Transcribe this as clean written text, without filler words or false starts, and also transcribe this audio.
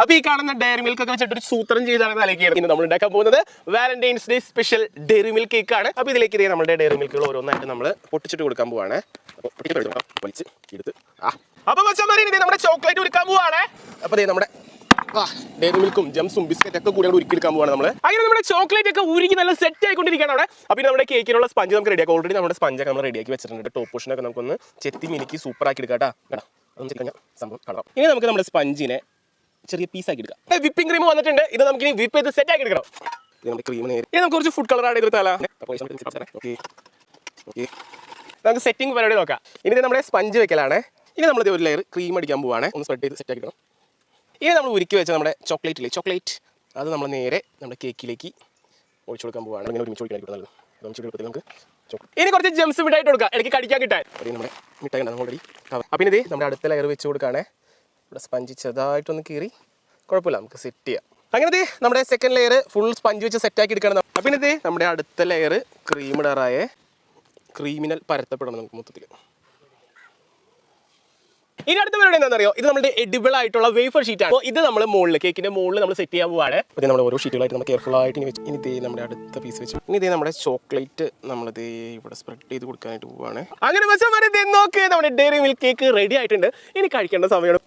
അപ്പൊ ഈ കാണുന്ന ഡയറി മിൽക്ക് ഒക്കെ വെച്ചിട്ട് ഒരു സൂത്രം ചെയ്താണ് തലയ്ക്ക് നമ്മൾ ഉണ്ടാക്കാൻ പോകുന്നത് Valentine's Day special Dairy Milk cake ആണ്. അപ്പൊ ഇതിലേക്ക് നമ്മുടെ ഡയറി മിൽക്കുകൾ ഓരോന്നായിട്ട് നമ്മൾ പൊട്ടിച്ചിട്ട് കൊടുക്കാൻ പോവാണ്. വലിച്ച് എടുത്ത് അപ്പൊ നമ്മുടെ ചോക്ലേറ്റ് ഉരുക്കാൻ പോവാണ്. അപ്പൊ നമ്മുടെ ഡയറി മിൽക്കും ജംസും ബിസ്ക്കറ്റ് ഒക്കെ കൂടി ഉരുക്കിയെടുക്കാൻ പോവാണ് നമ്മൾ. അങ്ങനെ നമ്മുടെ ചോക്ലേറ്റ് ഒക്കെ ഉരുക്കി നല്ല സെറ്റ് ആയിക്കൊണ്ടിരിക്കുകയാണ് അവിടെ. അപ്പൊ നമ്മുടെ കേക്കിനുള്ള സ്പഞ്ച് നമുക്ക് റെഡിയാക്കാം. ഓൾറെഡി നമ്മുടെ സ്പഞ്ച് ഒക്കെ നമ്മൾ റെഡിയാക്കി വെച്ചിട്ടുണ്ട്. ടോപ്പ് പോർഷനൊക്കെ നമുക്കൊന്ന് ചെത്തി മിനിക്ക് സൂപ്പർ ആക്കി എടുക്കാം കേട്ടോ. സംഭവം കാണാം. ഇനി നമുക്ക് നമ്മുടെ സ്പഞ്ചിനെ ചെറിയ പീസാക്കി എടുക്കാം. വിപ്പിംഗ് ക്രീം വന്നിട്ടുണ്ട്. ഇത് നമുക്ക് ഇനി വിപ്പ് ചെയ്ത് സെറ്റ് ആക്കി എടുക്കണം. നമ്മുടെ ക്രീം നേരെ നമുക്ക് കുറച്ച് ഫുഡ് കളർ ആഡ് ചെയ്തെടുത്താലോ. നമുക്ക് സെറ്റിംഗ് പരിപാടി നോക്കാം. ഇനി നമ്മുടെ സ്പഞ്ച് വെക്കലാണ്. ഇനി നമ്മൾ ഒരു ലെയർ ക്രീം അടിക്കാൻ പോവാണ്. ഒന്ന് സ്പ്രെഡ് ചെയ്ത് സെറ്റ് ആക്കിക്കണം. ഇനി നമ്മൾ ഉരുക്കി വെച്ച നമ്മുടെ ചോക്ലേറ്റ് അത് നമ്മൾ നേരെ നമ്മുടെ കേക്കിലേക്ക് ഒഴിച്ചു കൊടുക്കാൻ പോവാണ്. ഇങ്ങനെ ഒരുമിച്ച് ഒഴിക്കാൻ നമുക്ക് ഇനി കുറച്ച് ജംസ് മിഠായിട്ട് കൊടുക്കാം. ഇടയ്ക്ക് കടിക്കാൻ കിട്ടാൻ നമ്മുടെ മിഠായി ഉണ്ടാകും ഓൾറെഡി. അപ്പം ഇനി നമ്മുടെ അടുത്ത ലെയർ വെച്ച് കൊടുക്കുകയാണ്. ഇവിടെ സ്പഞ്ച് ചെറുതായിട്ടൊന്ന് കീറി കുഴപ്പമില്ല, നമുക്ക് സെറ്റ് ചെയ്യാം. അങ്ങനെ നമ്മുടെ സെക്കൻഡ് ലെയർ ഫുൾ സ്പഞ്ച് വെച്ച് സെറ്റാക്കി എടുക്കണം. അപ്പം ഇനി നമ്മുടെ അടുത്ത ലെയർ ക്രീം ഇടാറായ ക്രീമിനൽ പരത്തപ്പെടണം നമുക്ക് മൊത്തത്തിൽ. ഇനി അടുത്ത പരിപാടി എന്താണെന്നറിയോ? ഇത് നമ്മുടെ എഡിബിൾ ആയിട്ടുള്ള വേഫർ ഷീറ്റ് ആണ്. ഇത് നമ്മൾ മുകളിൽ കേക്കിന്റെ മുകളിൽ നമ്മൾ സെറ്റ് ചെയ്യാൻ പോവാണ്. അപ്പോൾ നമ്മൾ ഓരോ ഷീറ്റുകളായിട്ട് നമ്മൾ കെയർഫുൾ ആയിട്ട് ഇനി നമ്മുടെ അടുത്ത പീസ് വെച്ചു. ഇനി നമ്മുടെ ചോക്ലേറ്റ് നമ്മളിത് ഇവിടെ സ്പ്രെഡ് ചെയ്ത് കൊടുക്കാനായിട്ട് പോവാണ്. അങ്ങനെ നോക്ക്, നമ്മുടെ ഡയറി മിൽക്ക് കേക്ക് റെഡി ആയിട്ടുണ്ട്. ഇനി കഴിക്കേണ്ട സമയമാണ്.